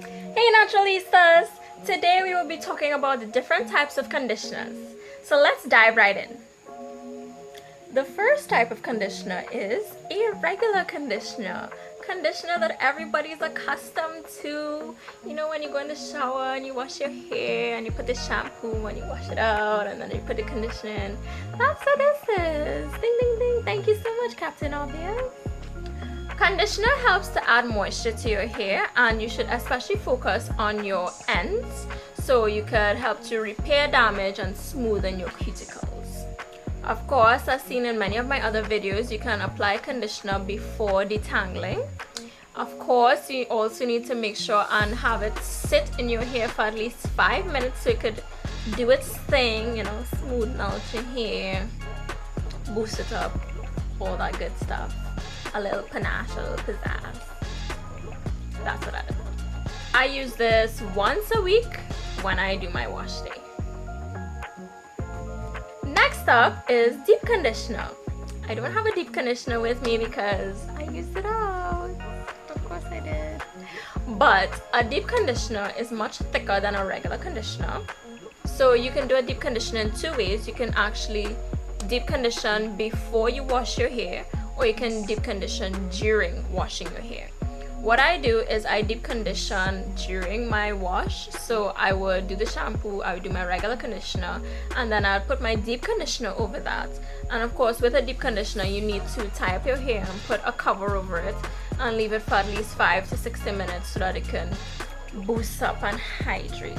Hey Naturalistas! Today we will be talking about the different types of conditioners. So let's dive right in. The first type of conditioner is a regular conditioner. Conditioner that everybody's accustomed to. You know, when you go in the shower and you wash your hair and you put the shampoo and you wash it out and then you put the conditioner in. That's what this is. Ding ding ding. Thank you so much, Captain Obvious. Conditioner helps to add moisture to your hair, and you should especially focus on your ends so you could help to repair damage and smoothen your cuticles. Of course, as seen in many of my other videos, you can apply conditioner before detangling. Of course, you also need to make sure and have it sit in your hair for at least 5 minutes so it could do its thing, you know, smoothen out your hair, boost it up, all that good stuff. A little panache, a little pizzazz. That's what I do. I use this once a week when I do my wash day. Next up is deep conditioner. I don't have a deep conditioner with me because I used it out. Of course I did. But a deep conditioner is much thicker than a regular conditioner. So you can do a deep conditioner in two ways. You can actually deep condition before you wash your hair, or you can deep condition during washing your hair. What I do is I deep condition during my wash. So I would do the shampoo, I would do my regular conditioner, and then I'll put my deep conditioner over that. And of course, with a deep conditioner, you need to tie up your hair and put a cover over it and leave it for at least 5 to 60 minutes so that it can boost up and hydrate.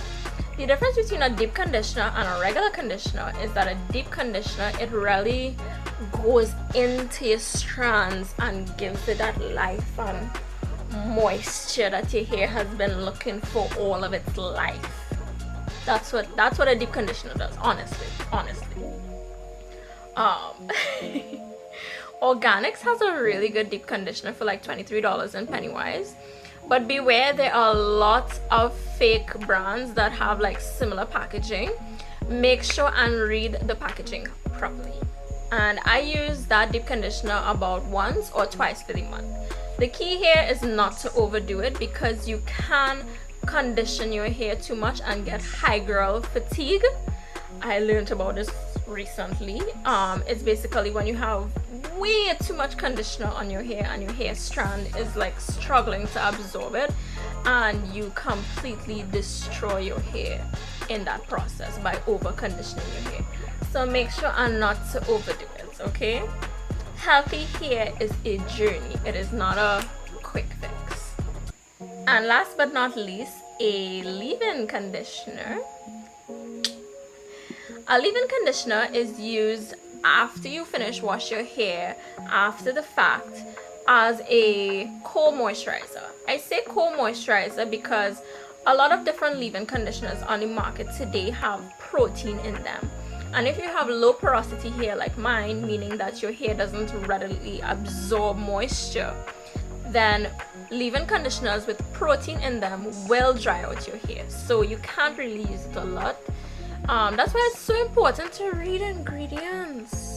The difference between a deep conditioner and a regular conditioner is that a deep conditioner, it really goes into your strands and gives it that life and moisture that your hair has been looking for all of its life. That's what a deep conditioner does, honestly. Organics has a really good deep conditioner for like $23 in Pennywise. But beware, there are lots of fake brands that have like similar packaging. Make sure and read the packaging properly. And I use that deep conditioner about once or twice for the month. The key here is not to overdo it because you can condition your hair too much and get Hygral fatigue. I learned about this recently. It's basically when you have way too much conditioner on your hair and your hair strand is like struggling to absorb it, and you completely destroy your hair in that process by over conditioning your hair. So make sure and not to overdo it, okay? Healthy hair is a journey, it is not a quick fix. And last but not least, a leave-in conditioner. A leave-in conditioner is used after you finish wash your hair, after the fact, as a co-moisturizer. I say co-moisturizer because a lot of different leave-in conditioners on the market today have protein in them. And if you have low porosity hair like mine, meaning that your hair doesn't readily absorb moisture, then leave-in conditioners with protein in them will dry out your hair. So you can't really use it a lot. That's why it's so important to read ingredients.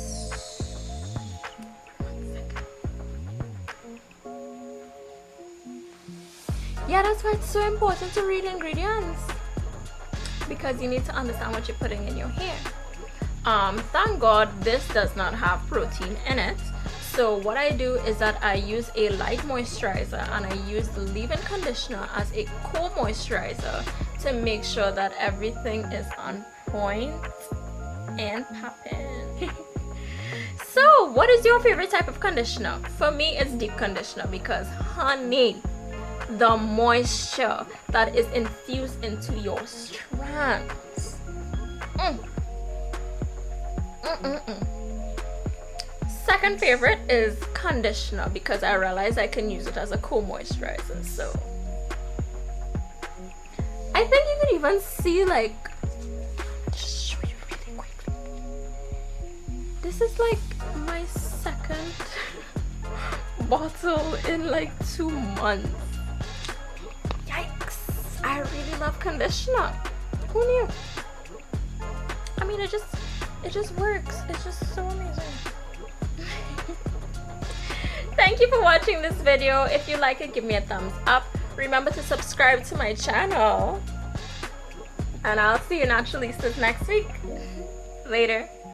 Yeah, that's why it's so important to read ingredients, because you need to understand what you're putting in your hair. Thank God this does not have protein in it. So what I do is that I use a light moisturizer and I use the leave-in conditioner as a co-moisturizer to make sure that everything is on point and popping. So what is your favorite type of conditioner? For me, it's deep conditioner because, honey, the moisture that is infused into your strands. Second favorite is conditioner because I realize I can use it as a co-moisturizer. So I think you can even see, like, just show you really quickly. This is like my second bottle in like 2 months. Yikes! I really love conditioner. Who knew? I mean, it just works. It's just so amazing. Thank you for watching this video. If you like it, give me a thumbs up. Remember to subscribe to my channel. And I'll see you naturalistas next week. Later.